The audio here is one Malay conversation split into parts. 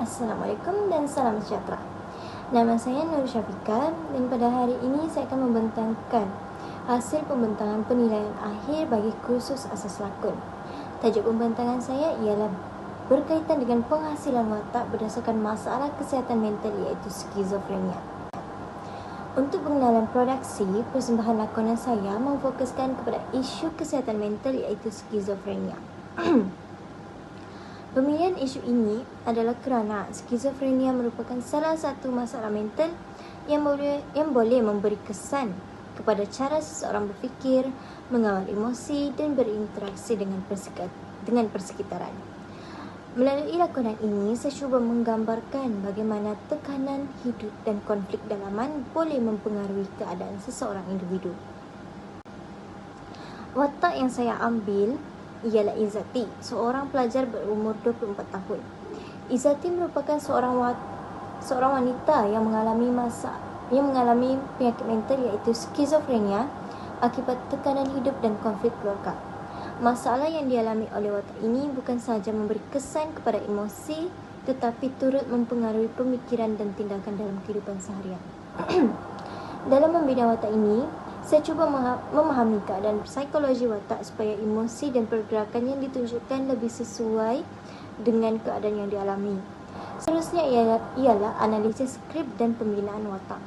Assalamualaikum dan salam sejahtera. Nama saya Nur Syafika dan pada hari ini saya akan membentangkan hasil pembentangan penilaian akhir bagi kursus asas lakon. Tajuk pembentangan saya ialah berkaitan dengan penghasilan watak berdasarkan masalah kesihatan mental iaitu skizofrenia. Untuk pengenalan produksi, persembahan lakonan saya memfokuskan kepada isu kesihatan mental iaitu skizofrenia. Pemilihan isu ini adalah kerana skizofrenia merupakan salah satu masalah mental yang boleh memberi kesan kepada cara seseorang berfikir, mengawal emosi dan berinteraksi dengan persekitaran. Melalui lakonan ini, saya cuba menggambarkan bagaimana tekanan hidup dan konflik dalaman boleh mempengaruhi keadaan seseorang individu. Watak yang saya ambil ialah Izzati, seorang pelajar berumur 24 tahun. Izzati merupakan seorang wanita yang mengalami penyakit mental iaitu skizofrenia akibat tekanan hidup dan konflik keluarga. Masalah yang dialami oleh watak ini bukan sahaja memberi kesan kepada emosi tetapi turut mempengaruhi pemikiran dan tindakan dalam kehidupan seharian. Dalam membina watak ini, saya cuba memahami keadaan psikologi watak supaya emosi dan pergerakan yang ditunjukkan lebih sesuai dengan keadaan yang dialami. Seterusnya ialah analisis skrip dan pembinaan watak.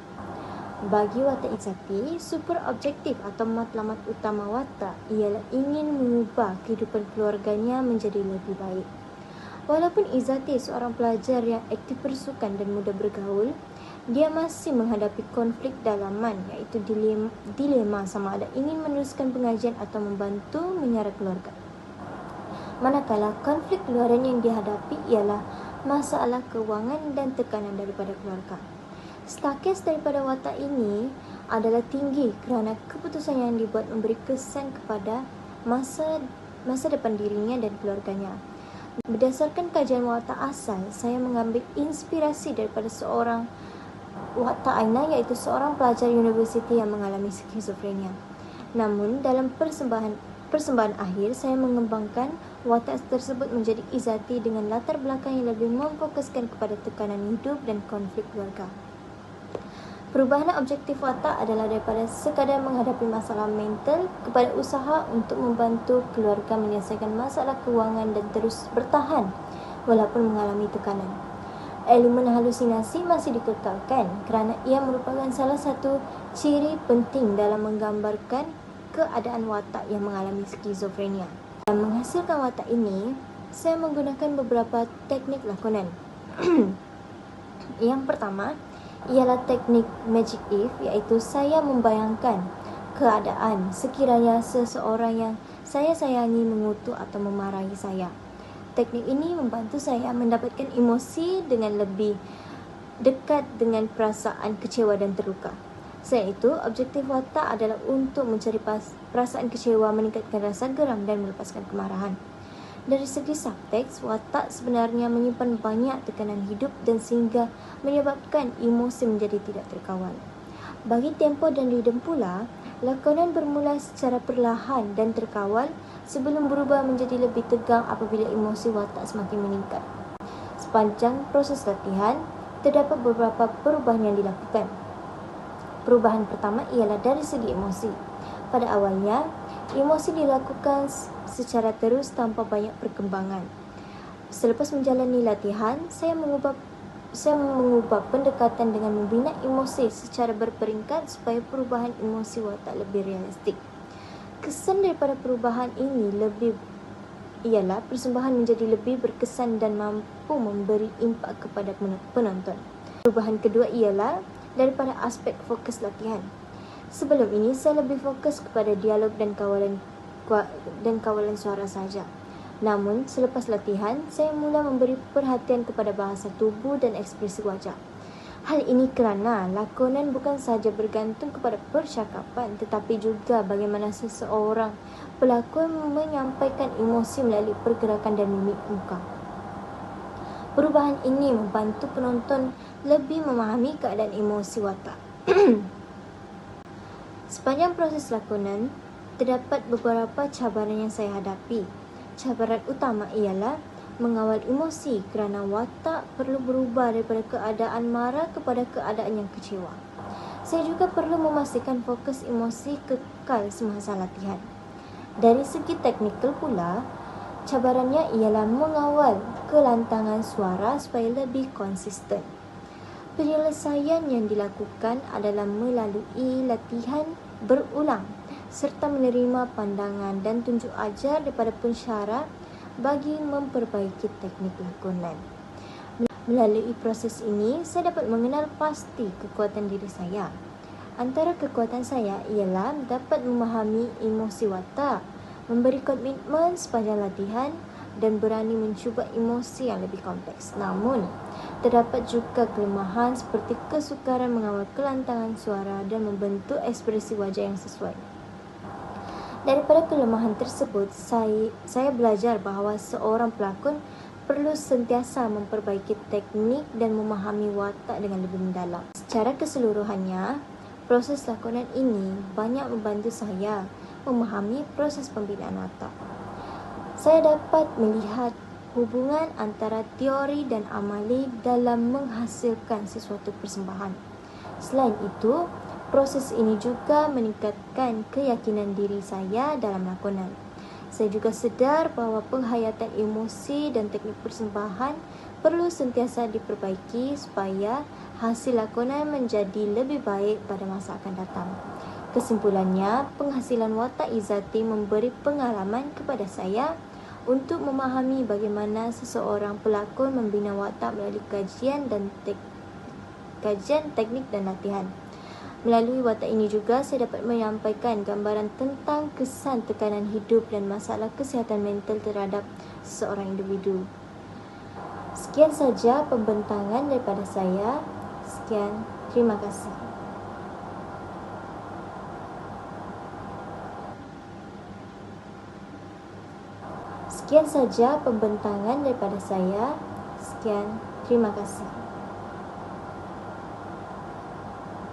Bagi watak Izzati, super objektif atau matlamat utama watak ialah ingin mengubah kehidupan keluarganya menjadi lebih baik. Walaupun Izzati seorang pelajar yang aktif bersukan dan mudah bergaul, dia masih menghadapi konflik dalaman iaitu dilema sama ada ingin meneruskan pengajian atau membantu menyara keluarga. Manakala konflik luaran yang dihadapi ialah masalah keuangan dan tekanan daripada keluarga. Status daripada watak ini adalah tinggi kerana keputusan yang dibuat memberi kesan kepada masa depan dirinya dan keluarganya. Berdasarkan kajian watak asal, saya mengambil inspirasi daripada seorang watak Aina iaitu seorang pelajar universiti yang mengalami skizofrenia. Namun dalam persembahan akhir saya mengembangkan watak tersebut menjadi Izzati dengan latar belakang yang lebih memfokuskan kepada tekanan hidup dan konflik keluarga. Perubahan objektif watak adalah daripada sekadar menghadapi masalah mental kepada usaha untuk membantu keluarga menyelesaikan masalah keuangan dan terus bertahan walaupun mengalami tekanan. Elemen halusinasi masih dikekalkan kerana ia merupakan salah satu ciri penting dalam menggambarkan keadaan watak yang mengalami skizofrenia. Dalam menghasilkan watak ini, saya menggunakan beberapa teknik lakonan. Yang pertama ialah teknik Magic If, iaitu saya membayangkan keadaan sekiranya seseorang yang saya sayangi mengutuk atau memarahi saya. Teknik ini membantu saya mendapatkan emosi dengan lebih dekat dengan perasaan kecewa dan terluka. Selain itu, objektif watak adalah untuk mencari perasaan kecewa, meningkatkan rasa geram dan melepaskan kemarahan. Dari segi subteks, watak sebenarnya menyimpan banyak tekanan hidup dan sehingga menyebabkan emosi menjadi tidak terkawal. Bagi tempo dan ritm pula, lakonan bermula secara perlahan dan terkawal sebelum berubah menjadi lebih tegang apabila emosi watak semakin meningkat. Sepanjang proses latihan, terdapat beberapa perubahan yang dilakukan. Perubahan pertama ialah dari segi emosi. Pada awalnya, emosi dilakukan secara terus tanpa banyak perkembangan. Selepas menjalani latihan, saya mengubah pendekatan dengan membina emosi secara berperingkat supaya perubahan emosi watak lebih realistik. Kesan daripada perubahan ini ialah persembahan menjadi lebih berkesan dan mampu memberi impak kepada penonton. Perubahan kedua ialah daripada aspek fokus latihan. Sebelum ini saya lebih fokus kepada dialog dan kawalan suara saja. Namun selepas latihan saya mula memberi perhatian kepada bahasa tubuh dan ekspresi wajah. Hal ini kerana lakonan bukan sahaja bergantung kepada percakapan tetapi juga bagaimana seseorang pelakon menyampaikan emosi melalui pergerakan dan mimik muka. Perubahan ini membantu penonton lebih memahami keadaan emosi watak. Sepanjang proses lakonan, terdapat beberapa cabaran yang saya hadapi. Cabaran utama ialah mengawal emosi kerana watak perlu berubah daripada keadaan marah kepada keadaan yang kecewa. Saya juga perlu memastikan fokus emosi kekal semasa latihan. Dari segi teknikal pula, cabarannya ialah mengawal kelantangan suara supaya lebih konsisten. Penyelesaian yang dilakukan adalah melalui latihan berulang serta menerima pandangan dan tunjuk ajar daripada pensyarah bagi memperbaiki teknik lakonan. Melalui proses ini, saya dapat mengenal pasti kekuatan diri saya. Antara kekuatan saya ialah dapat memahami emosi watak, memberi komitmen sepanjang latihan dan berani mencuba emosi yang lebih kompleks. Namun, terdapat juga kelemahan seperti kesukaran mengawal kelantangan suara dan membentuk ekspresi wajah yang sesuai. Daripada kelemahan tersebut, saya belajar bahawa seorang pelakon perlu sentiasa memperbaiki teknik dan memahami watak dengan lebih mendalam. Secara keseluruhannya, proses lakonan ini banyak membantu saya memahami proses pembinaan watak. Saya dapat melihat hubungan antara teori dan amali dalam menghasilkan sesuatu persembahan. Selain itu, proses ini juga meningkatkan keyakinan diri saya dalam lakonan. Saya juga sedar bahawa penghayatan emosi dan teknik persembahan perlu sentiasa diperbaiki supaya hasil lakonan menjadi lebih baik pada masa akan datang. Kesimpulannya, penghasilan watak Izzati memberi pengalaman kepada saya untuk memahami bagaimana seseorang pelakon membina watak melalui kajian teknik dan latihan. Melalui watak ini juga saya dapat menyampaikan gambaran tentang kesan tekanan hidup dan masalah kesihatan mental terhadap seseorang individu. Sekian saja pembentangan daripada saya. Sekian, terima kasih. Sekian saja pembentangan daripada saya. Sekian, terima kasih.